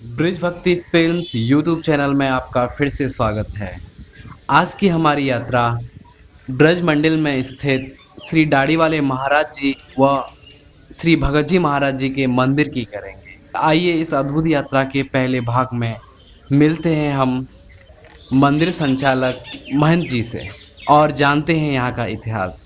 Bridge भक्ति films YouTube channel में आपका फिर से स्वागत है। आज की हमारी यात्रा ब्रज मंडल में स्थित श्री डाडी वाले महाराज जी व श्री भगत जी महाराज जी के मंदिर की करेंगे। आइए इस अद्भुत यात्रा के पहले भाग में मिलते हैं हम मंदिर संचालक महंत जी से और जानते हैं यहाँ का इतिहास।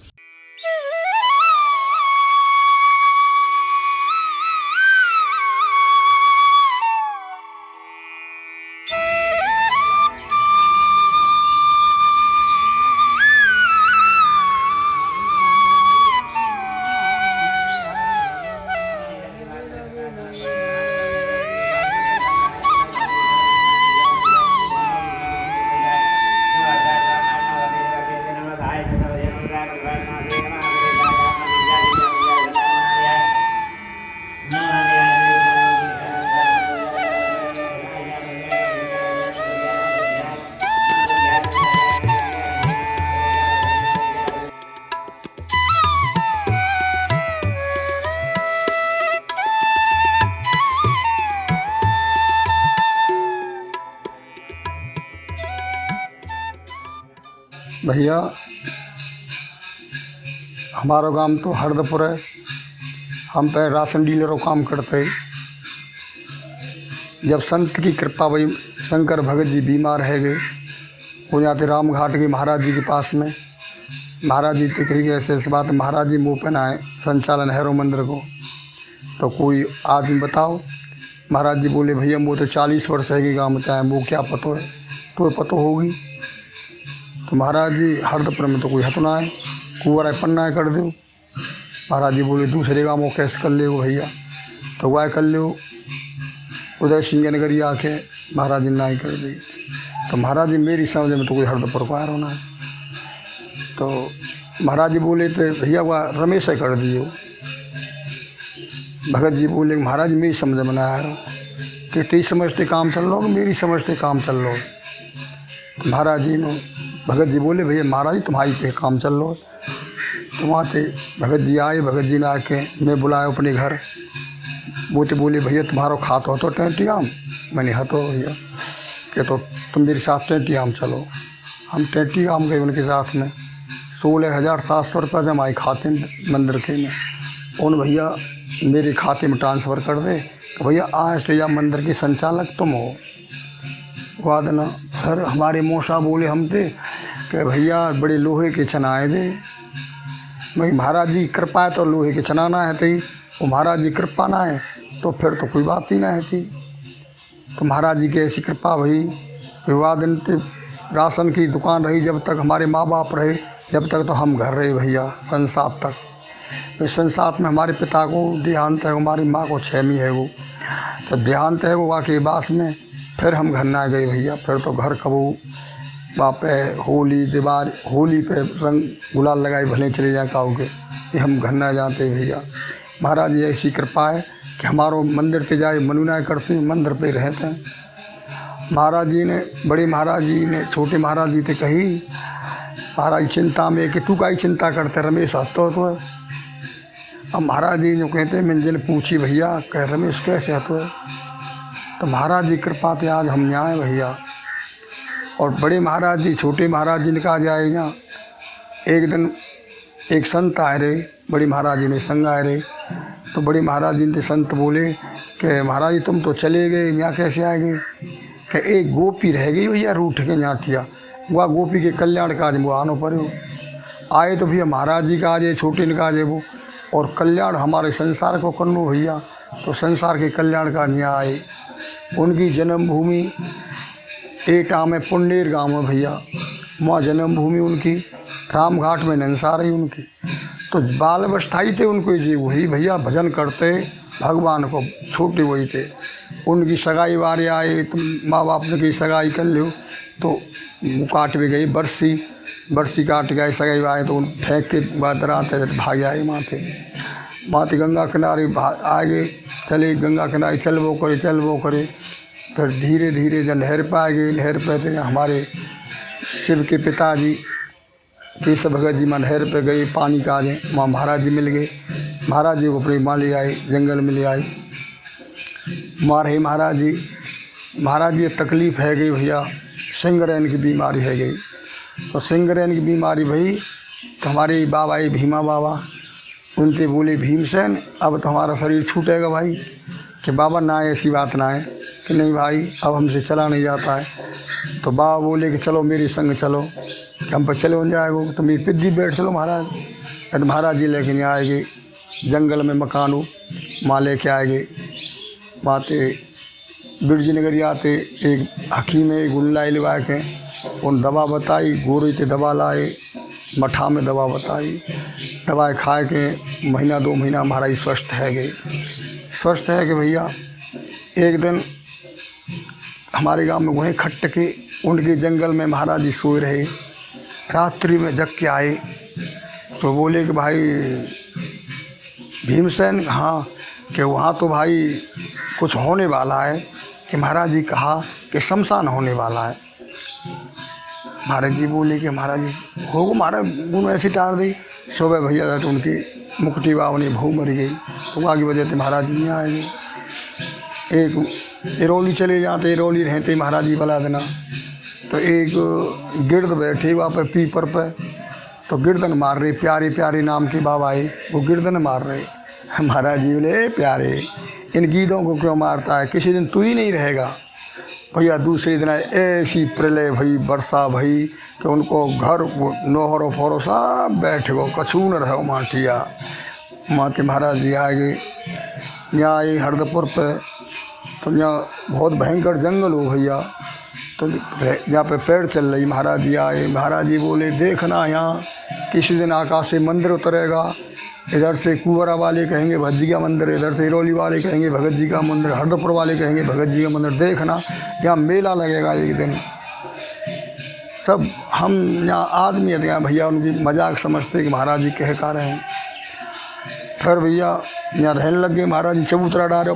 भैया हमारा गांव तो हरदपुर है। हम पे राशन डीलरों काम करते। जब संत की कृपा भाई शंकर भगत जी बीमार है गए, वो जाते राम घाट के महाराज जी के पास में। महाराज जी से कही ऐसे ऐसे बात, महाराज जी मुँह पे आए संचालन हैरो मंदिर को। तो कोई आदमी बताओ। महाराज जी बोले भैया वो तो 40 वर्ष है कि गाँव में चाहे वो क्या पतो है, तो पतो होगी। तो महाराज जी हरदपुर में तो कोई हथ ना है, कुंवर पन्ना कर दो। महाराज जी बोले दूसरे गाँव में कैसे कर ले भैया, तो वह कर लो उदय सिंह नगरी आके महाराज जी ना कर दी। तो महाराज जी मेरी समझ में तो कोई हरदपुर को आ रहा है। तो महाराज जी बोले तो भैया वह रमेश कर दियो। भगत जी बोले महाराज जी मेरी समझ में ना आ रहा कि तेरी समझते काम चल लो, मेरी समझते काम चल लो। तो महाराज जी ने भगत जी बोले भैया महाराज जी तुम्हारी पे काम चल लो। तो वहाँ से भगत जी आए। भगत जी ने आके मैं बुलाया अपने घर। वो तो बोले भैया तुम्हारा खाता हो तो 20 आम। मैंने हतो भैया कि तो तुम मेरे साथ 20 आम चलो। हम 20 आम गए उनके साथ में। 16,700 रुपये जमाए खाते मंदिर के में। उन भैया मेरे खाते में ट्रांसफ़र कर दे। तो भैया आज से या मंदिर के संचालक तुम हो। बाद ना फिर हमारे मौसा बोले हम थे कि भैया बड़े लोहे के छनाए दे। भाई महाराज जी कृपा है तो लोहे के छनाना है थी, वो महाराज जी कृपा ना है तो फिर तो कोई बात ही ना है थी। तो महाराज जी की ऐसी कृपा भई। विवाह दिन ते राशन की दुकान रही जब तक हमारे माँ बाप रहे, जब तक तो हम घर रहे भैया संसात तक। इस संसात में हमारे पिता को देहांत है, हमारी माँ को 6वीं है वो। तो देहांत है वो वाकई बास में। फिर हम घर ना गए भैया। फिर तो घर कबू वहाँ पे होली दीवार होली पे रंग गुलाल लगाए भले चले जाए काऊ के, ये हम घर ना जाते भैया। महाराज जी ऐसी कृपा है कि हमारो मंदिर पे जाए मनुना करते हैं, मंदिर पे रहते हैं। महाराज जी ने बड़े महाराज जी ने छोटे महाराज जी से कही महाराज चिंता में कि तू का ही चिंता करते रमेश हतो तो है। अब महाराज जी जो कहते मैं जिन पूछी भैया कह रमेश कैसे हतो है। तो महाराज जी कृपा पे आज हम यहाँ आए भैया। और बड़े महाराज जी छोटे महाराज जी ने कहा जाए यहाँ। एक दिन एक संत आए रहे, बड़े महाराज जी ने संग आए रहे। तो बड़े महाराज जी ने संत बोले कि महाराज जी तुम तो चले गए, यहाँ कैसे आए गए। कि एक गोपी रह गई भैया रूठ के यहाँ थिया, वह गोपी के कल्याण का आज वो आनो पड़े। आए तो भैया महाराज जी का आज ये छोटे ने कहा वो, और कल्याण हमारे संसार को करनो भैया। तो संसार के कल्याण का यहाँ आए। उनकी जन्मभूमि एटा में पुंडेर गाँव में भैया, वहाँ जन्मभूमि उनकी। राम घाट में नंसार है उनकी। तो बाल अवस्थाई थे उनको जी वही भैया भजन करते भगवान को, छोटे वही थे। उनकी सगाई वारे आए तो माँ बाप ने की सगाई कर लो तो वो काट भी गई बरसी काट गए। सगाई आए तो फेंक के बाद आते भाग आए माथे गंगा किनारे आगे चले, गंगा किनारे चलबो करे। फिर धीरे धीरे जब नहर पर आ गए, नहर पर थे हमारे शिव के पिताजी केशव भगत जी माँ नहर पर गए पानी का आगे, वहाँ महाराज जी मिल गए। महाराज जी को अपनी माँ ले आए, जंगल में ले आए। वहाँ रहे महाराज जी महाराज ये तकलीफ़ है गई भैया, सिंगरेन की बीमारी है गई। तो सिंगरेन की बीमारी भई तो हमारे बाबा ही भीमा बाबा उनसे बोले, भीमसेन अब तो हमारा शरीर छूटेगा भाई। कि बाबा ना ऐसी बात ना है, कि नहीं भाई अब हमसे चला नहीं जाता है। तो बाबा बोले कि चलो मेरे संग चलो, कि हम पर चले हो जाएगो तो मेरी पिद्दी बैठ चलो महाराज। तो महाराज जी लेके नहीं आएंगे, जंगल में मकान हो माँ लेके आएंगे। माते बिरजी नगर आते एक हकीम है गुल्ला लगा के उन दवा बताई, गोरी ते दवा लाए, मठा में दवा बताई, दवाएँ खा के महीना 2 महीना महाराज स्वस्थ है गए। स्वस्थ है कि भैया एक दिन हमारे गांव में वहीं खट्ट के उनके जंगल में महाराज जी सोए रहे। रात्रि में जग के आए तो बोले कि भाई भीमसेन, हाँ, कि वहाँ तो भाई कुछ होने वाला है। कि महाराज जी कहा कि शमशान होने वाला है। महाराज जी बोले कि महाराज जी होगा, महाराज गुण ऐसी टार दी। सुबह भैया तो उनकी मुक्ति बावनी भू मर गई, तो आगे वजह से महाराज जी नहीं आएंगे। एक इरौली चले जाते, इरौली रहते महाराज जी वाला देना, तो एक गिरद बैठे वहाँ पर पीपर पर, तो गिरदन मार रहे, प्यारे प्यारे नाम के बाबा है, वो गिरदन मार रहे। महाराज जी बोले, प्यारे इन गीदों को क्यों मारता है, किसी दिन तू ही नहीं रहेगा। भैया दूसरे दिन ऐसी प्रलय भई, वर्षा भई कि उनको घर नोहरो फोरो सब बैठ गो, कछू न रहो माटिया। माते महाराज जी आ गए, यहाँ आए हरदपुर पे, तो यहाँ बहुत भयंकर जंगल हो भैया, तो यहाँ पे पेड़ चल रही। महाराज जी आए, महाराज जी बोले, देखना यहाँ किसी दिन आकाश से मंदिर उतरेगा। इधर से कुंवरा वाले कहेंगे भगत जी का मंदिर, इधर से इरौली वाले कहेंगे भगत जी का मंदिर, हरदपुर वाले कहेंगे भगत जी का मंदिर। देखना यहाँ मेला लगेगा एक दिन। सब हम यहाँ आदमी है यहाँ भैया उनकी मजाक समझते कि महाराज जी कह का रहे हैं। फिर भैया यहाँ रहने लग गए। महाराज जी चबूतरा डाले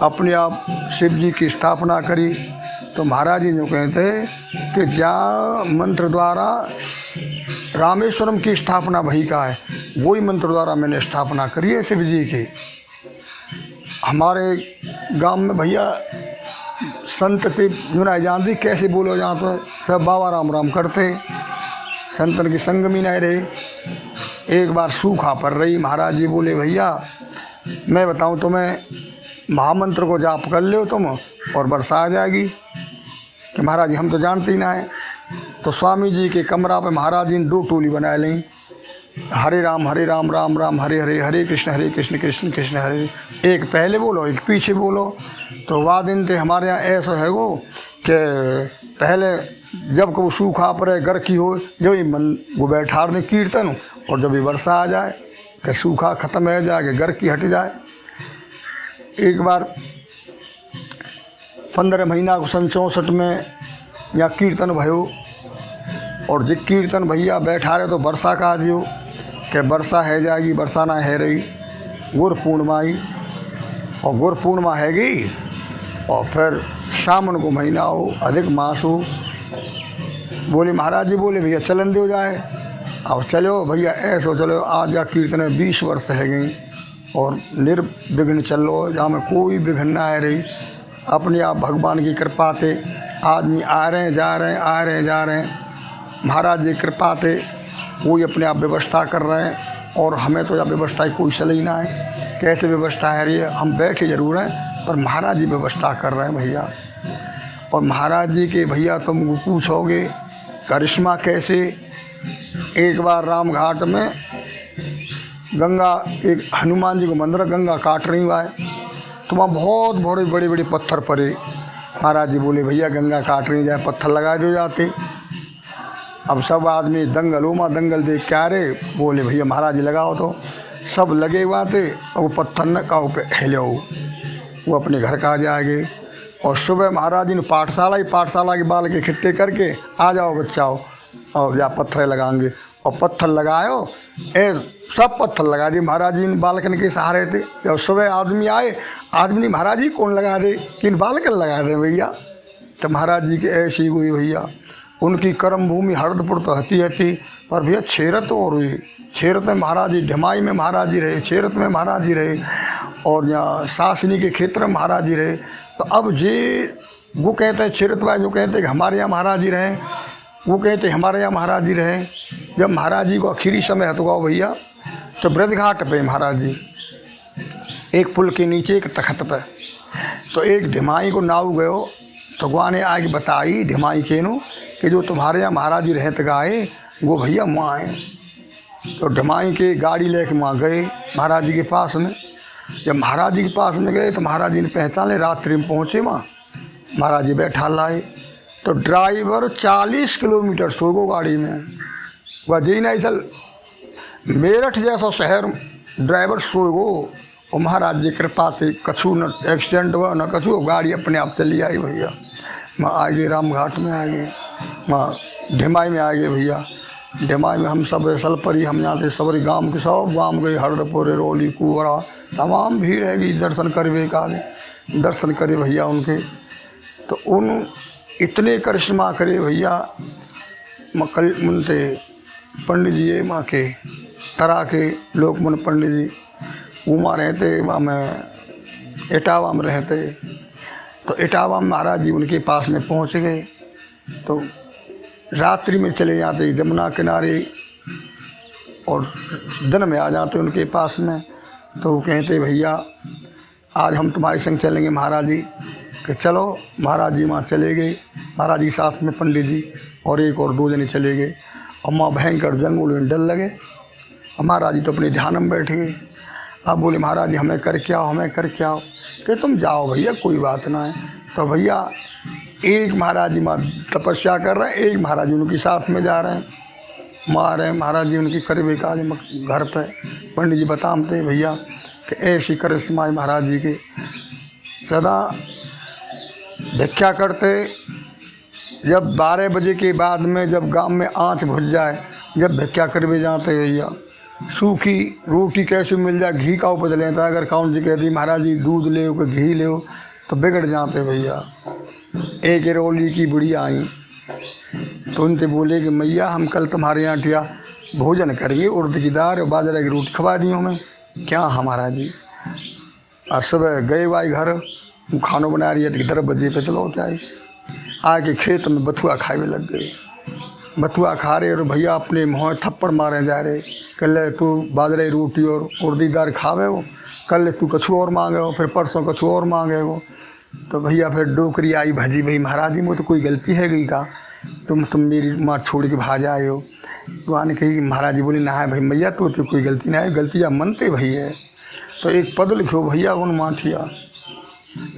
अपने आप शिव जी की स्थापना करी। तो महाराज जी जो कहते कि जहाँ मंत्र द्वारा रामेश्वरम की स्थापना भई का है, वही मंत्र द्वारा मैंने स्थापना करी है शिव जी की। हमारे गांव में भैया संत थे जुना जानती कैसे बोलो, जहाँ तो सब बाबा राम राम करते, संतन की संग में नहीं रहे। एक बार सूखा पड़ रही, महाराज जी बोले, भैया मैं बताऊं तुम्हें, महामंत्र को जाप कर लो तुम और वर्षा आ जाएगी। कि महाराज जी हम तो जानते ही ना है। तो स्वामी जी के कमरा पे महाराज जी ने 2 टोली बना ली, हरे राम राम राम हरे हरे, हरे कृष्ण कृष्ण कृष्ण हरे। एक पहले बोलो एक पीछे बोलो। तो वाह दिन थे हमारे यहाँ ऐसा है वो कि पहले जब को सूखा पड़े घर की हो, जब ही मन वो बैठा दें कीर्तन, और जब भी वर्षा आ जाए कि सूखा ख़त्म हो जाए, कि घर की हट जाए। एक बार 15 महीना को 64 में यहाँ कीर्तन भयो, और जो कीर्तन भैया बैठा रहे तो वर्षा का दियो कि वर्षा है जाएगी, वर्षा ना है रही। गुर पूर्णिमा आई, और गुर पूर्णिमा है गई, और फिर सावन को महीना हो, अधिक मास हो। बोले महाराज जी बोले, भैया चलन दे जाए। अब चलो भैया ऐसो चलो, आज या कीर्तन 20 वर्ष है गई और निर्विघ्न चलो, जहाँ में कोई विघ्न ना आ रही। अपने आप भगवान की कृपा से आदमी आ रहे हैं जा रहे हैं, आ रहे हैं जा रहे हैं। महाराज जी कृपा से कोई अपने आप व्यवस्था कर रहे हैं, और हमें तो यह व्यवस्था कोई चल ही ना है। कैसे व्यवस्था है रही है, हम बैठे ज़रूर हैं पर महाराज जी व्यवस्था कर रहे हैं भैया। और महाराज जी के भैया तुम पूछोगे करिश्मा कैसे। एक बार राम घाट में गंगा, एक हनुमान जी को मंदिर, गंगा काट रही हुआ है, तो वहाँ बहुत बड़े बड़े पत्थर पड़े। महाराज जी बोले, भैया गंगा काट रही जाए, पत्थर लगा दो जाते। अब सब आदमी दंगल उमा दंगल देख क्या रहे, बोले भैया महाराज जी लगाओ। तो सब लगे हुआ थे, और वो पत्थर न का पे हिले वो अपने घर का आ जाएंगे। और सुबह महाराज जी ने पाठशाला के बाल के इकट्ठे करके, आ जाओ बच्चाओ, और जा पत्थर लगाएंगे। और पत्थर लगाओ, सब पत्थर लगा दिए महाराज जी ने बालकन के सहारे थे। जब सुबह आदमी आए, आदमी महाराज जी कौन लगा दे, किन बालकन लगा दे भैया। तो महाराज जी की ऐसी हुई भैया। उनकी कर्म भूमि हरदपुर तो हती पर भैया छेरत और हुई। छेरत में महाराज जी, ढमाई में महाराज जी रहे, छेरत में महाराज जी रहे, और यहाँ सासनी के क्षेत्र में महाराज जी रहे। तो अब वो कहते हैं क्षेत्रत भाई, जो कहते हैं कि हमारे यहाँ महाराज जी रहे, वो कहते हैं हमारे यहाँ महाराज जी रहे। जब महाराज जी को आखिरी समय हतुआ भैया, तो ब्रज घाट पे महाराज जी एक पुल के नीचे एक तखत पे, तो एक ढिमाई को नाव गयो, तो गुआ ने आगे बताई ढिमाई के नु कि जो तुम्हारे यहाँ महाराज जी रहते गाए वो भैया वहाँ आए। तो ढिमाई के गाड़ी लेके वहाँ गए महाराज जी के पास में। जब महाराज जी के पास में गए तो महाराज जी ने पहचाने, रात्रि में पहुँचे वहाँ, महाराज जी बैठा लाए। तो ड्राइवर 40 किलोमीटर सो गो गाड़ी में, वह जी नहीं चल मेरठ जैसा शहर ड्राइवर सो गो, और महाराज जी कृपा से कछु न एक्सीडेंट हुआ न कछु, गाड़ी अपने आप चली आई भैया। मैं आगे राम घाट में आ गए, मैं ढिमाई में आ गए भैया। ढिमाई में हम सब सलपरी, हम यहाँ से सबरी गांव के सब गांव गए, हरदपुर रोली कुवरा तमाम भीड़ हैगी, दर्शन करे काले दर्शन करे भैया उनके। तो उन इतने करिश्मा करे भैया, मकल मुनते पंडित जी माँ के तरह के लोग मन पंडित जी उमा रहते, वहाँ में इटावा में रहते। तो इटावा में महाराज जी उनके पास में पहुँच गए। तो रात्रि में चले जाते जमुना किनारे और दिन में आ जाते उनके पास में। तो वो कहते भैया आज हम तुम्हारे संग चलेंगे महाराज जी, कि चलो। महाराज जी वहाँ चले गए, महाराज जी साथ में पंडित जी और एक और दो जने चले गए, और वहाँ भयंकर जंगल में डर लगे। महाराज जी तो अपने ध्यान में बैठ गए। अब बोले महाराज जी हमें करके आओ, हमें करके आओ, कि तुम जाओ भैया कोई बात ना है। तो भैया एक महाराज जी माँ तपस्या कर रहे हैं, एक महाराज जी उनके साथ में जा रहे हैं, माँ रहे महाराज जी उनकी करीब एक आज घर पे पंडित जी बताते भैया कि ऐसी करिश्मा महाराज जी के सदा भिक्षा करते। जब 12 बजे के बाद में जब गांव में आँच भुज जाए, जब भिक्षा करवे जाते भैया, सूखी रोटी कैसे मिल जाए, घी का उपज लेता। अगर कौन जी कहती महाराज जी दूध ले कि घी ले, तो बिगड़ जाते भैया। एक रोली की बुढ़िया आई, तो उनसे बोले कि मैया हम कल तुम्हारे यहाँ टिया भोजन करेंगे, उड़द की दाल और बाजरा की रोटी खवा दी हमें। क्या हमारा जी? आज सुबह गए भाई घर, खानों बना रही है, 10 बजे पे तो लौट आए। आके खेत में बथुआ खाए लग गए, बथुआ खा रहे और भैया अपने मुँह थप्पड़ मारे जा रहे। कल तू बाजरे रोटी और उड़दी दाल खावे हो, कल तू कछु और मांगे हो, फिर परसों कछु और मांगे हो। तो भैया फिर डोकरी आई भजी, भाई महाराज जी में तो कोई गलती है गई का, तुम मेरी माँ छोड़ के भाज आए हो। तो आने कही महाराज जी बोले ना है भाई मैया तो कोई गलती ना है, गलतियाँ मनते भई है। तो एक पद लिखो भैया उन माठिया,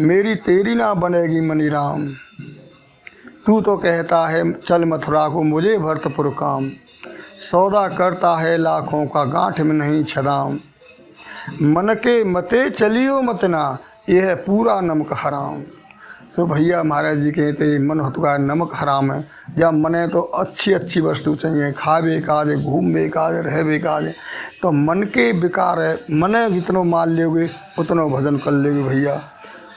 मेरी तेरी ना बनेगी मनी राम, तू तो कहता है चल मथुरा को मुझे भरतपुर काम, सौदा करता है लाखों का गांठ में नहीं छदाम, मन के मते चलियो मतना यह है पूरा नमक हराम। तो भैया महाराज जी कहते मन हतुका नमक हराम है। जब मने तो अच्छी अच्छी वस्तु चाहिए, खावे काजे, घूमवे काजे, रहवे काजे। तो मन के विकार है, मने जितनो मान लोगे उतनो भजन कर लेगे भैया।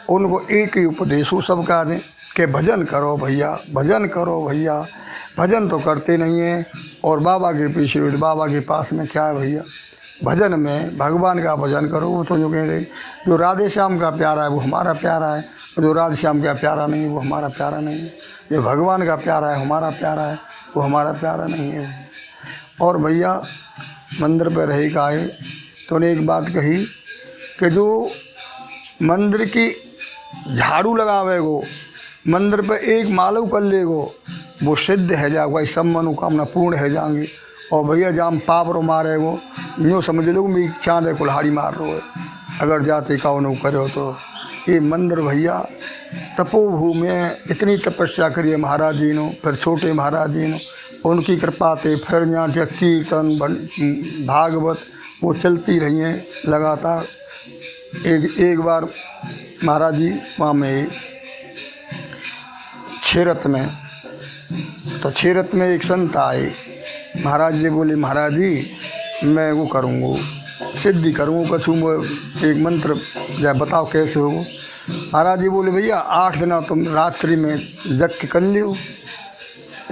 उनको एक ही उपदेश हो सबका दें कि भजन करो भैया, भजन करो भैया। भजन तो करते नहीं हैं और बाबा के पीछे, बाबा के पास में क्या है भैया? भजन में भगवान का भजन करो। वो तो जो कह रहे जो राधे श्याम का प्यारा है वो हमारा प्यारा है, और जो राधे श्याम का प्यारा नहीं है वो हमारा प्यारा नहीं है। जो भगवान का प्यारा है हमारा प्यारा है, वो हमारा प्यारा नहीं है। और भैया मंदिर पर रह के आए तो उन्हें एक बात कही कि जो मंदिर की झाड़ू लगावे गो, मंदिर पर एक मालव कर ले गो, वो सिद्ध है जा, भाई सब मनोकामना पूर्ण है जाएंगे। और भैया जाम पाप रो मारे वो यूँ समझ लो मेरी चाँद है कुल्हाड़ी मार रो है, अगर जाते कौन करो तो। ये मंदिर भैया तपोभूमि में इतनी तपस्या करिए महाराज जी ने, फिर छोटे महाराज जी ने, उनकी कृपा से फिर यहाँ से कीर्तन भागवत वो चलती रही हैं लगातार। एक बार महाराज जी वहाँ में छेरत में, तो छेरत में एक संत आए, महाराज जी बोले महाराज जी मैं वो करूँगा सिद्धि करूँगा कछू एक मंत्र या बताओ कैसे हो। महाराज जी बोले भैया 8 दिन तुम रात्रि में जग के कर लियो।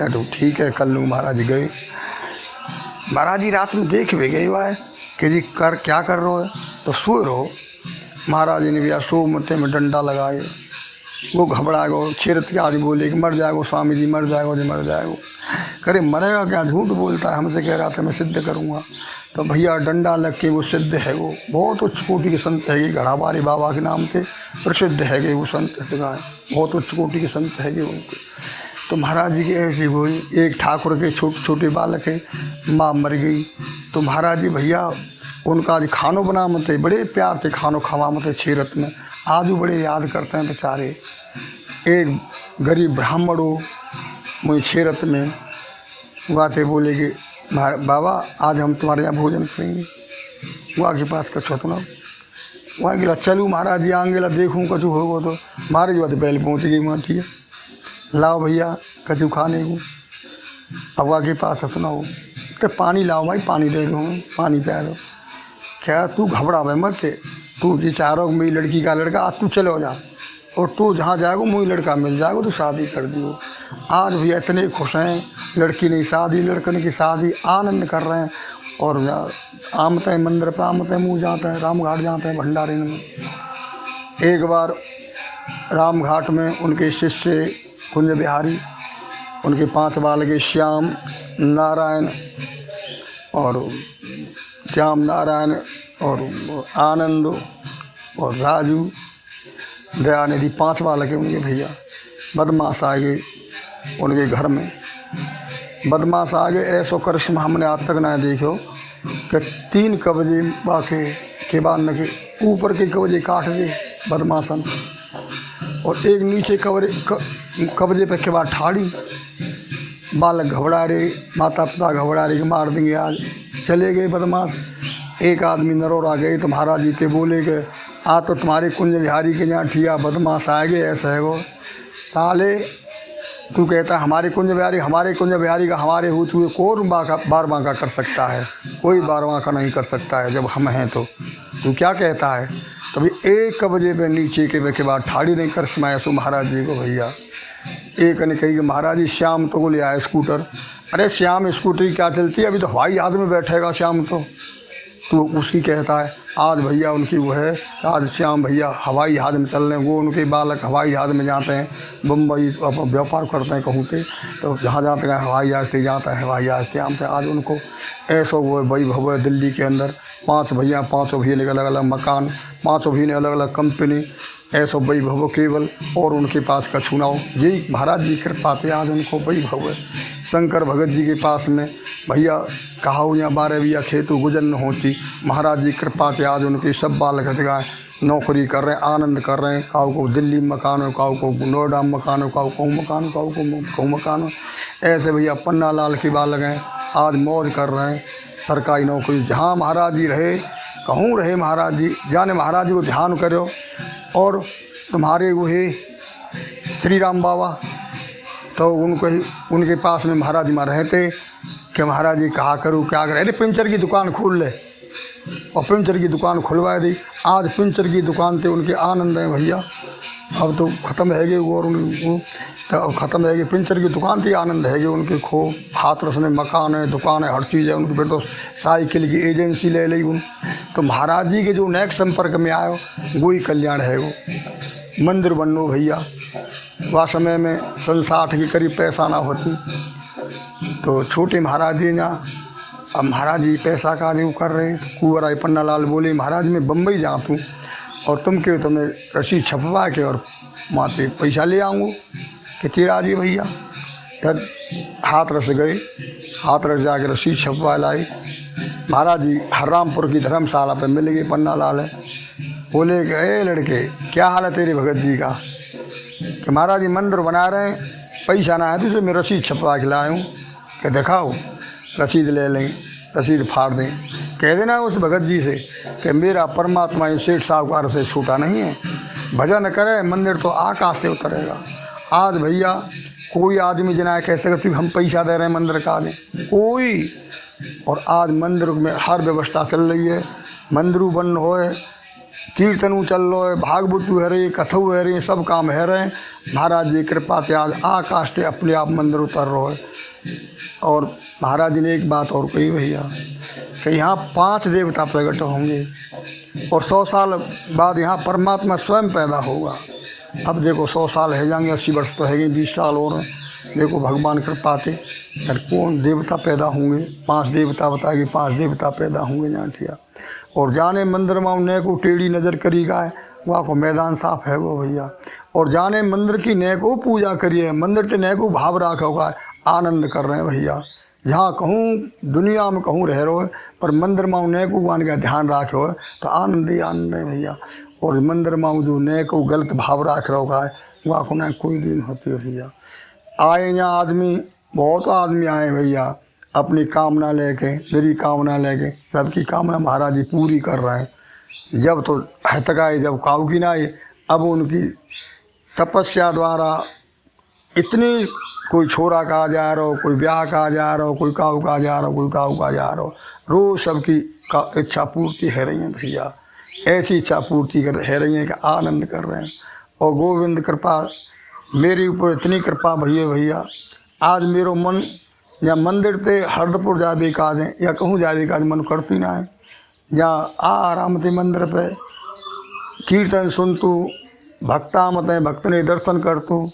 तो ठीक है कर लूँ। महाराज जी गए, महाराज जी रात में देख भी गए हुआ है कि जी क्या कर रहे हो, तो सो रहो। महाराज जी ने भैया सो मथे में डंडा लगाए, वो घबरा गो, छेरत के आदमी बोले कि मर जाएगो स्वामी जी, मर जाएगो जी, मर जाएगो। करे मरेगा क्या, झूठ बोलता है, हमसे कह रहा था मैं सिद्ध करूँगा। तो भैया डंडा लग के वो सिद्ध है, वो बहुत उच्च कोटि के संत है, ये घड़ाबारी बाबा के नाम से प्रसिद्ध है वो संत, बहुत उच्च कोटि के संत है उनके। तो महाराज जी की ऐसी हुई, एक ठाकुर के छोटे छोटे बालक है, माँ मर गई। तो महाराज जी भैया उनका आज खानो बना मत, बड़े प्यार से खानो खवा मत छेरत में, आज भी बड़े याद करते हैं बेचारे। एक गरीब ब्राह्मण हो मुझे छेरत में गाते बोले कि बाबा आज हम तुम्हारे यहाँ भोजन करेंगे। वहाँ के पास कछु तो ना, वहाँ गिला चलूँ महाराज जी आगे ला देखूँ कछु होगो। तो महाराज बात पहले पहुँच गई वहाँ, ठीक है लाओ भैया कछु खाने को। अब वहाँ के पास हतना हो तो पानी लाओ भाई, पानी दे दो, पानी पिला दो। क्या तू घबरा भाई मत, तू जी चाह रहा हो मेरी लड़की का लड़का, आज तू चलो जा, और तू जहाँ जाएगा मुझे लड़का मिल जाएगा, तो शादी कर दियो। आज भैया इतने खुश हैं, लड़की ने शादी, लड़कन की शादी, आनंद कर रहे हैं। और आमते हैं मंदिर पर, आमते मुँह जाते हैं, राम घाट जाते हैं भंडारे में। एक बार राम घाट में उनके शिष्य कुंज बिहारी, उनके 5 बालक श्याम नारायण और श्याम नारायण और आनंद और राजू दयानिधि, 5 बालक है उनके भैया। बदमाश आ गए उनके घर में, बदमाश आ गए, ऐसो करिश्मा हमने आज तक ना देखो कि 3 कब्जे बाके के बाद न के ऊपर के कब्जे काट दे बदमाशन, और एक नीचे कब्जे पे के बाद ठाड़ी। बालक घबरा रहे, माता पिता घबरा रहे कि मार देंगे आज, चले गए बदमाश। एक आदमी नरोरा गए तो महाराज जी के बोले कि आ तो तुम्हारे कुंज बिहारी के यहाँ ठिया बदमाश आ गए, ऐसा है वो साले, तू कहता है हमारे कुंज बिहारी का हमारे हो, तू कौन बार बांका कर सकता है, कोई बार बांका नहीं कर सकता है जब हम हैं, तो तू क्या कहता है। तभी 1 बजे पे नीचे के बाद ठाड़ी नहीं कर समाया सो महाराज जी को भैया। एक ने कही कि महाराज जी श्याम तो को ले आया स्कूटर। अरे श्याम स्कूटर क्या चलती है, अभी तो हवाई जहाज में बैठेगा श्याम, तो उसकी कहता है। आज भैया उनकी वो है, आज श्याम भैया हवाई जहाज में चल रहे हैं, वो उनके बालक हवाई जहाज में जाते हैं, बम्बई व्यापार करते हैं कहूँ पे, तो जहाँ जाते हैं हवाई जहाज से जाता है, हवाई जहाज से आते हैं। आज उनको ऐसा वो वैभव है दिल्ली के अंदर, 5 भैया, 5 भैया ने अलग अलग मकान, 5 भैया ने अलग अलग कंपनी, ऐसा वैभव केवल, और उनके पास कछु ना हो। यही महाराज जी कृपा पे आज उनको वैभव है। शंकर भगत जी के पास में भैया कहा यहाँ 12 बिया खेतु गुजर न होती, महाराज जी कृपा के आज उनके सब बालक हथगाएँ नौकरी कर रहे हैं, आनंद कर रहे हैं। काऊ को दिल्ली में मकान हो, काऊ को नोएडा में मकान हो, काऊ को मकान हो, काऊ को कहूँ मकान हो। ऐसे भैया पन्ना लाल के बालक हैं, आज मौज कर रहे हैं, सरकारी नौकरी। जहाँ महाराज जी रहे, कहूँ रहे महाराज जी, जाने महाराज जी को ध्यान करो। और तुम्हारे वो है श्री राम बाबा, तो उनके पास में महाराज जी में रहते कि महाराज जी कहा करूँ क्या करें, अरे पंचर की दुकान खोल ले, और पंचर की दुकान खुलवा दी। आज पंचर की दुकान पे उनके आनंद है भैया। अब तो ख़त्म है वो, और तो अब ख़त्म है कि पंचर की दुकान पे आनंद है उनके, खो हाथ रसने मकान है, दुकान है, हर चीज़ है उनकी। फिर तो साइकिल की एजेंसी ले ली उन। तो महाराज जी के जो नेक्स्ट संपर्क में आयो वही कल्याण है। वो मंदिर बनो भैया, वह समय में 60 के करीब पैसा ना होती, तो छोटे महाराज जी ना, अब महाराज जी पैसा का जो कर रहे। कुंवर आई पन्ना लाल बोले महाराज मैं बम्बई जाऊँ तू, और तुम के तुम्हें रसीद छपवा के और माते पैसा ले आऊँगा कि तेरा जी भैया। फिर हाथरस गए, हाथरस जाके रसीद छपवा लाई। महाराज जी हररामपुर की धर्मशाला पे मिल गए पन्ना लाल है। बोले कि ए लड़के क्या हाल है तेरे भगत जी का, कि महाराज जी मंदिर बना रहे हैं, पैसा ना है तो मैं रसीद छपवा के लाया हूँ, कि दिखाओ रसीद ले लें, रसीद फाड़ दें। कह देना उस भगत जी से कि मेरा परमात्मा इस सेठ साहूकार से छूटा नहीं है, भजन करे मंदिर तो आकाश से उतरेगा। आज भैया कोई आदमी जना कह सकते हम पैसा दे रहे हैं मंदिर का दें, कोई। और आज मंदिर में हर व्यवस्था चल रही है, मंदिर बन होए, कीर्तन चल रहा है, भागवत है रही, कथऊ है रही, सब काम है रहे। महाराज जी कृपा से आज आकाश से अपने आप मंदिर उतर रहा है। और महाराज जी ने एक बात और कही भैया कि यहाँ 5 देवता प्रकट होंगे, और 100 साल बाद यहाँ परमात्मा स्वयं पैदा होगा। अब देखो 100 साल है जाएंगे, 80 वर्ष तो है गए, 20 साल और हैं। देखो भगवान कृपा थे यार कौन देवता पैदा होंगे, 5 देवता बताएगी, 5 देवता पैदा होंगे जाटिया। और जाने मंदिर में ने को टेढ़ी नज़र करी गाय, वहाँ को मैदान साफ है वो भैया। और जाने मंदिर की ने को पूजा करिए, मंदिर के ने को भाव राखो गाय, आनंद कर रहे हैं भैया। जहाँ कहूँ दुनिया में कहूँ रह रहे हो, पर मंदिर में ने को मान का ध्यान राखो है तो आनंद ही आनंद है भैया। और मंदिर में जो ने को गलत भाव राख रहा है वहाँ को ना कोई दिन होती है भैया। आए यहाँ आदमी, बहुत आदमी आए भैया अपनी कामना लेके, मेरी कामना लेके, सबकी कामना महाराज जी पूरी कर रहे हैं। जब तो हतक आए, जब काऊ की ना आए, अब उनकी तपस्या द्वारा इतनी, कोई छोरा कहा जा रहा हो, कोई ब्याह कहा जा रहा हो, कोई काऊ कहा जा रहा हो, कोई काऊ कहा जा रहा हो, रोज़ सबकी का इच्छा पूर्ति है रही है भैया। ऐसी इच्छा पूर्ति कर है रही है कि आनंद कर रहे हैं। और गोविंद कृपा मेरे ऊपर इतनी कृपा भैया, आज मेरो मन या मंदिर ते हरदपुर जावे का दें या कहूँ जावे का मन करती ना है, या आराम थे मंदिर पे कीर्तन सुन तू, भक्ता मत है भक्त ने दर्शन कर तू।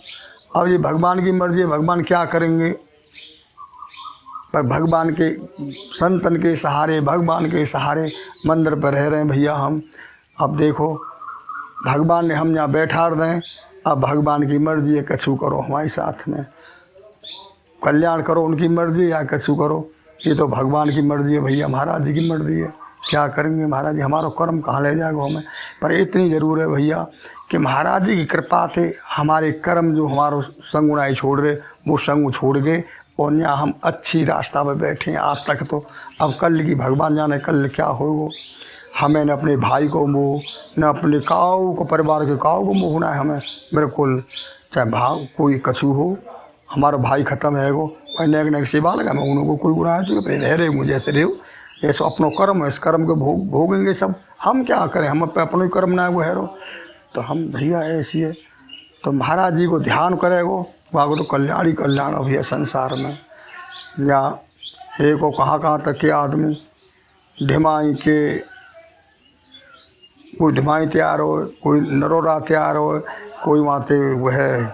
अब ये भगवान की मर्जी है, भगवान क्या करेंगे, पर भगवान के संतन के सहारे, भगवान के सहारे मंदिर पर रह रहे हैं भैया हम। अब देखो भगवान ने हम यहाँ बैठा दें, अब भगवान की मर्जी है, कछु करो हमारे साथ में, कल्याण करो उनकी मर्जी या कछु करो, ये तो भगवान की मर्जी है भैया, महाराज जी की मर्जी है। क्या करेंगे महाराज जी, हमारा कर्म कहाँ ले जाएगा हमें। पर इतनी ज़रूर है भैया कि महाराज जी की कृपा थे हमारे कर्म जो हमारो संग उड़ाई छोड़ रहे वो संग छोड़ गए, और यहाँ हम अच्छी रास्ता पर बैठे हैं आज तक। तो अब कल की भगवान जाने कल क्या होगा। हमें न अपने भाई को मोह, न अपने काऊ को, परिवार के काऊ को मोह होना है हमें, बिल्कुल। चाहे भाव कोई कछु हो, हमारा भाई ख़त्म है वो, नेक नेक सेवा लगा, मैं उनको कोई गुना है तो अपने रह रहे मुझे ऐसे रहो, ऐसा अपना कर्म है, इस कर्म को भोगेंगे सब। हम क्या करें, हम अपना ही कर्म ना है वो है रो। तो हम भैया ऐसी है, तो महाराज जी को ध्यान करेगो वहाँ को तो कल्याण ही कल्याण हो भैया संसार में। या एक को कहाँ तक के आदमी ढिमाई के, कोई ढिमाई तैयार हो, कोई नरोरा तैयार हो, कोई वहाँ से वह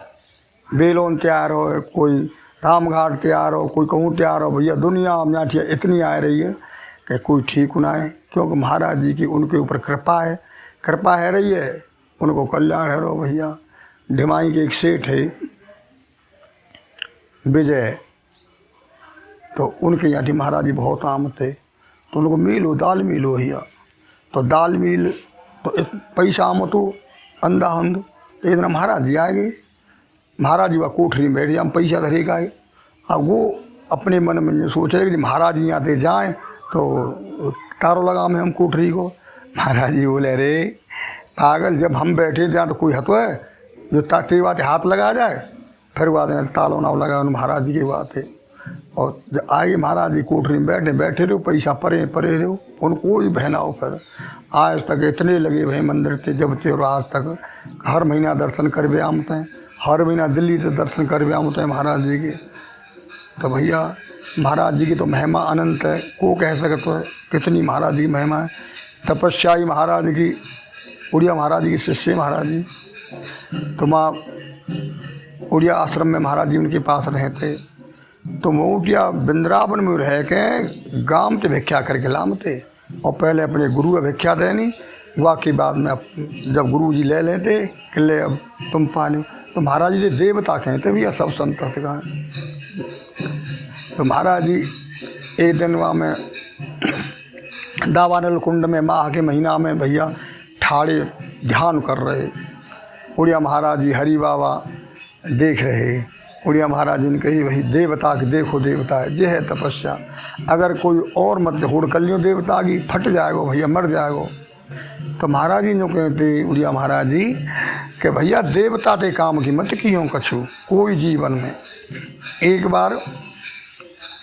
बेलोन तैयार हो, कोई रामघाट तैयार हो, कोई कहूँ तैयार हो भैया। दुनिया में इतनी आ रही है कि कोई ठीक ना है, क्योंकि महाराज जी की उनके ऊपर कृपा है रही है, उनको कल्याण है रो भैया। ढिमाई के एक सेठ है विजय, तो उनके यहाँ महाराज जी बहुत आम थे, तो उनको मिलो दाल मिलो भैया। तो दाल मिल तो पैसा आम तो अंधा अंध, तो इतना महाराज जी आए गए, महाराज जी वह कोठरी में बैठ जाए, हम पैसा धरे गए। अब वो अपने मन में सोच रहे कि महाराज जी यहाँ से जाएँ तो तारो लगा में हम कोठरी को। महाराज जी बोले अरे पागल, जब हम बैठे थे तो कोई हतो है जो ताकते बात हाथ लगा जाए, फिर बात तालो नाव लगा महाराज जी की बात है। और जब आए महाराज जी कोठरी में बैठे रहो, पैसा परे रहो, उनको भी बहनाओ। फिर आज तक इतने लगे भाई मंदिर थे जब थे, और आज तक हर महीना दर्शन करवे आमते हैं, हर महीना दिल्ली से दर्शन करवे आमते हैं महाराज जी के। तो भैया महाराज जी की तो महिमा अनंत है, को कह सकते है कितनी महाराज जी की महिमा है। तपस्याई महाराज की, उड़िया महाराज जी की शिष्य महाराज जी, तो माँ उड़िया आश्रम में महाराज जी उनके पास रहते, तो मोटिया वृंदावन में रह के गांव से भिक्षा करके लामते, और पहले अपने गुरु का भिक्षा देनी, वहाँ के बाद में जब गुरु जी ले लेते कि ले अब तुम पानी, तो महाराज जी देवता कहते भैया सब संत का। तो महाराज जी एक दिन वहाँ में दावानल कुंड में माह के महीना में भैया ठाड़े ध्यान कर रहे, उड़िया महाराज जी हरि बाबा देख रहे। उड़िया महाराज जी ने कही वही देवता के देखो देवता है, ये है तपस्या, अगर कोई और मत होड़ कर लियो देवता की फट जाएगो भैया, मर जाएगो। तो महाराज जी जो कहते उड़िया महाराज जी कि भैया देवता ते काम की मत कियों कछु कोई जीवन में। एक बार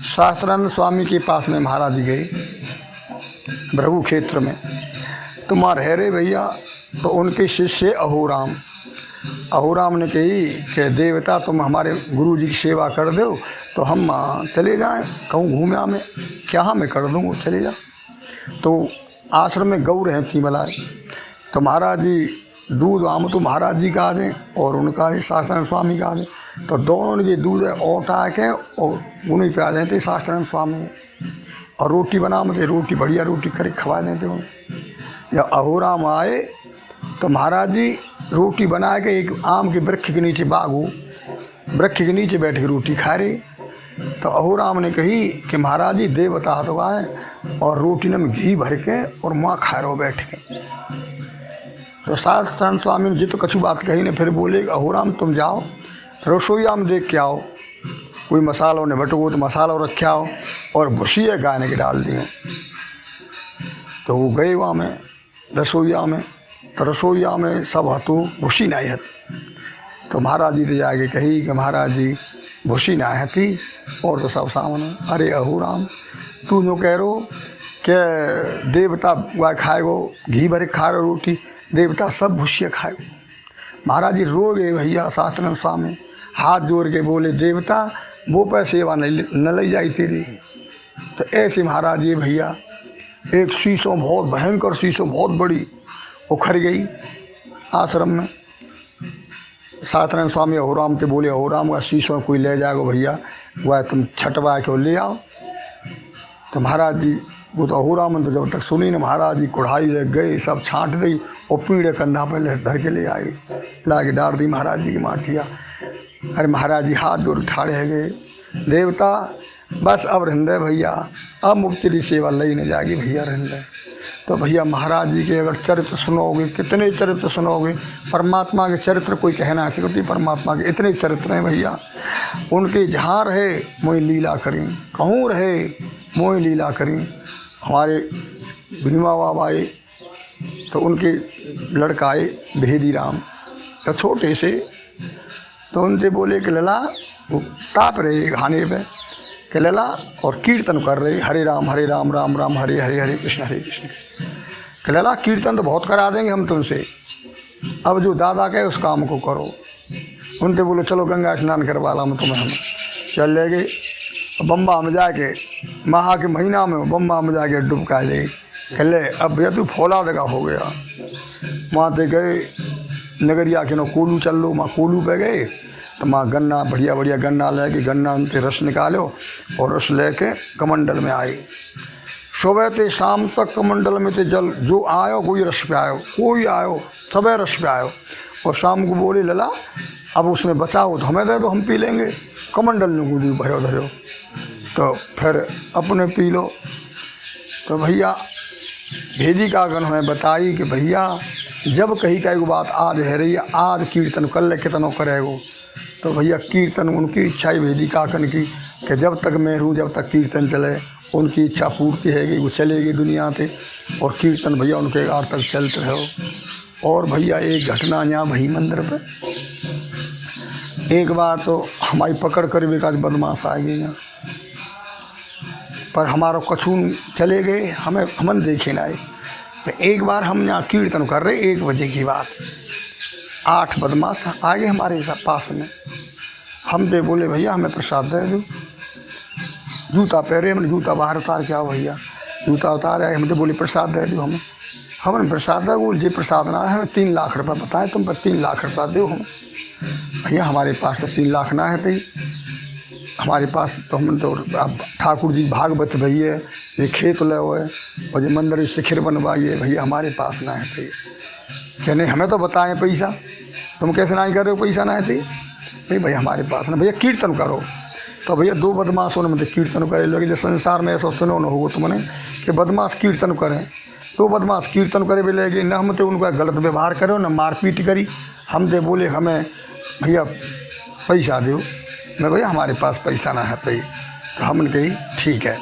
शास्त्रानंद स्वामी के पास में महाराज जी गए भृगु क्षेत्र में, तो माँ रह रहे भैया, तो उनके शिष्य अहोराम ने कही कि देवता तुम हमारे गुरु जी की सेवा कर दो तो हम चले जाएं कहूँ घूमे आमें, क्या मैं कर दूँगा चले जा। तो आश्रम में गौ रहती मलाई, तो महाराज जी दूध आम तो महाराज जी का दें और उनका ही शास्त्रानंद स्वामी का दें। तो दोनों ने ये दूध औटा के और उन्हें पिला देते शास्त्रानंद स्वामी। और रोटी बना मुझे रोटी बढ़िया रोटी करके खवा देते उन्हें। जब अहोराम आए तो महाराज जी रोटी बना के एक आम के वृक्ष के नीचे बागो वृक्ष के नीचे बैठ के रोटी खा रहे। तो अहोराम ने कही कि महाराज जी देवता तो आए और रोटी में घी भर के और माँ खा रहे हो बैठ के। तो शास्त्रानंद स्वामी ने जी तो कछु बात कही ने, फिर बोले अहोराम तुम जाओ रसोईया में देख के आओ, कोई मसालों ने बटो तो मसाला रखे आओ और भुसिया गाने के डाल दिए। तो वो गए वहाँ में रसोईया में। तो रसोईया में सब हतु भुसी नहीं हत। तो महाराज जी तो जाके कही कि महाराज जी भुसी नहीं हती। और तो सब सामने अरे अहोराम तू जो कह रो कि देवता वह खाएगो घी भरे खा रहे रोटी, देवता सब भुसिया खाएगो। महाराज जी रो गए भैया। शास्त्रानंद स्वामी हाथ जोड़ के बोले देवता वो पैसे सेवा न ले जाई तेरी। तो ऐसे महाराज जी भैया एक शीशों बहुत भयंकर शीशों बहुत बड़ी उखड़ गई आश्रम में। शास्त्रानंद स्वामी अहोराम के बोले अहोराम का शीशों कोई ले जाएगा भैया, वह तुम छटवा के ले आओ। तो महाराज जी वो तो अहोराम ने तो जब तक सुनी ना, महाराज जी कुढ़ाई लग गए सब छाँट दी और पीड़े कंधा पर धर के ले आए, ला के डाल दी महाराज जी की माठिया। अरे महाराज जी हाथ जोड़ ठाड़े गए देवता बस अब रहंदे भैया, अब मुक्ति की सेवा लई न जाएगी भैया रहंदे। तो भैया महाराज जी के अगर चरित्र सुनोगे, कितने चरित्र सुनोगे, परमात्मा के चरित्र कोई कहना ऐसी होती, परमात्मा के इतने चरित्र हैं भैया। उनके जहाँ रहे मोई लीला करें, कहूँ रहे मोई लीला करें। हमारे भीमा बाबा आए तो उनके लड़का आए भेदी राम तो छोटे से, तो उनसे बोले कि लला वो ताप रहे खाने पे कि लला और कीर्तन कर रहे हरे राम राम राम हरे हरे हरे कृष्ण कि लला कीर्तन तो बहुत करा देंगे हम तुमसे, अब जो दादा कहे उस काम को करो। उनसे बोले चलो गंगा स्नान करवा ला मैं तुम्हें। हम चल ले गए बम्बा में जाके महा के महीना में बम्बा में जाके डुबका ले ले अब भैया तू फौला दगा हो गया। वहाँ से गए नगरिया के नो कोलू चल लो, माँ कोलू पे गए तो माँ गन्ना बढ़िया बढ़िया गन्ना लेके गन्ना उनसे रस निकालो और रस लेके कमंडल में आए। सुबह से शाम तक कमंडल में से जल जो आयो कोई रस पे आयो, कोई आयो सबे रस पे आयो। और शाम को बोले लला अब उसमें बचाओ तो हमें दे दो हम पी लेंगे, कमंडल में गुरु भरो धरो तो फिर अपने पी लो। तो भैया भेदी का गण हमें बताई कि भैया जब कहीं का एक बात आज है रही, आज कीर्तन कर ले कितनों करेगो। तो भैया कीर्तन उनकी इच्छा ही भेदी काकन की कि जब तक मैं हूँ जब तक कीर्तन चले, उनकी इच्छा पूर्ति हैगी, वो चलेगी दुनिया से और कीर्तन भैया उनके आर तक चलते रहो। और भैया एक घटना यहाँ भई मंदिर पे एक बार तो हमारी पकड़ कर बेकाज बदमाश आ गई यहाँ, पर हमारा कछून चले गए, हमें हमन देखे ना आए। तो एक बार हम यहाँ कीर्तन कर रहे 1 बजे की बात, 8 बदमाश आ गए हमारे पास में। हम दे बोले भैया हमें प्रसाद दे दो। जूता पहरे, हमने जूता बाहर उतार के आओ भैया, जूता उतार आए। हम तो बोले प्रसाद दे दो हमें। हमने प्रसाद दे बोल जी प्रसाद ना है, हमें 3 लाख रुपये बताए तुम पर 3 लाख रुपया दो हम। भैया हमारे पास तो 3 लाख ना है थी हमारे पास, तो हम तो अब ठाकुर जी भागवत भैया ये खेत ले हुए और ये मंदिर शिखर बनवाइए भैया हमारे पास ना है थी। क्या नहीं हमें तो बताएं पैसा, तुम कैसे नहीं कर रहे हो पैसा ना है थी। भैया हमारे पास ना, भैया कीर्तन करो। तो भैया 2 बदमाशों ने मतलब कीर्तन करे लगे। जब संसार में ऐसा सुनो न होगा तुमने कि बदमाश कीर्तन करें, तो बदमाश कीर्तन करे भी लगे न, हम तो उनका गलत व्यवहार करो न मारपीट करी। हम तो बोले हमें भैया पैसा दो। मैं भैया हमारे पास पैसा ना है भाई। तो हमने कही ठीक है,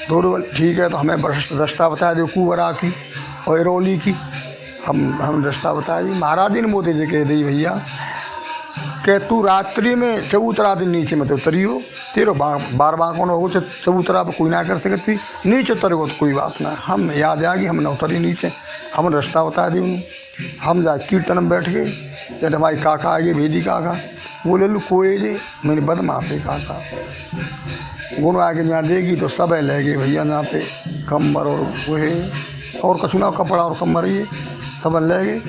दोनों ठीक है। तो हमें रास्ता बता दो कुवरा की और इरौली की। हम रास्ता बता दी। महाराज जी ने मोदी जी कह दी भैया कि तू रात्रि में चबूतरा दिन नीचे मत उतरियो, तेरो बार कौन हो चबूतरा पर कोई ना कर सकती, नीचे उतरेगो तो कोई बात ना। हम याद आ गई, हम न उतरी नीचे, हम रास्ता बता दी उन्हें। हम जा कीर्तन में बैठ गए। जब हमारे काका आ गए भेदी काका, बोले लो कोई जी मेरे बदमाश है काका। गुण आगे यहाँ देगी तो सब ले गए भैया यहाँ पे कम्बर और वह और कछुना कपड़ा और कम्बर ये सब ले गए।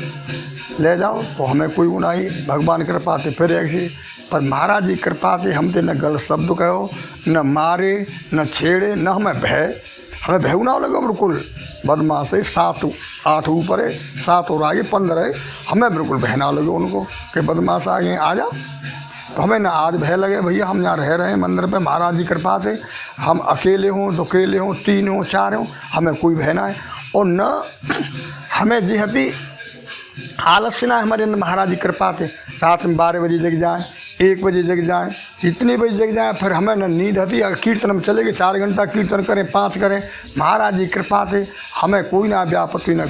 ले जाओ तो हमें कोई वो नहीं, भगवान कृपा से फिर ऐसी। पर महाराज जी कृपा से हम ते न गलत शब्द कहो, न मारे, न छेड़े, न हमें भय, हमें भय ना लगे बिल्कुल। बदमाश है 7-8 ऊपर है, 7 और आगे 15 है, हमें बिल्कुल भय ना लगे उनको कि बदमाश आ गए आ जा। तो हमें ना आज भय लगे भैया, हम यहाँ रह रहे हैं मंदिर पे महाराज जी कृपा से। हम अकेले हों, दुकेले हों, 3 हों, 4 हों, हमें कोई भय ना है। और न हमें जिहती आलस्य ना हमारे अंदर महाराज जी कृपा से। रात में 12 बजे जग जाए, 1 बजे जग जाए, इतने बजे जग जाए, फिर हमें न नींद आती। अगर कीर्तन में चले गए 4 घंटा कीर्तन करें, 5 करें, महाराज जी कृपा से हमें कोई ना व्यापत्ति, न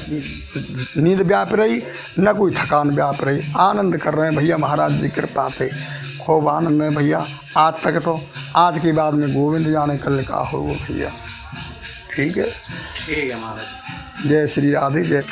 नींद व्याप रही, न कोई थकान व्याप रही। आनंद कर रहे हैं भैया महाराज जी कृपा से, खूब आनंद है भैया आज तक। तो आज के बाद में गोविंद जाने कल का होगा भैया। ठीक है ठीक है महाराज। जय श्री राधे जय।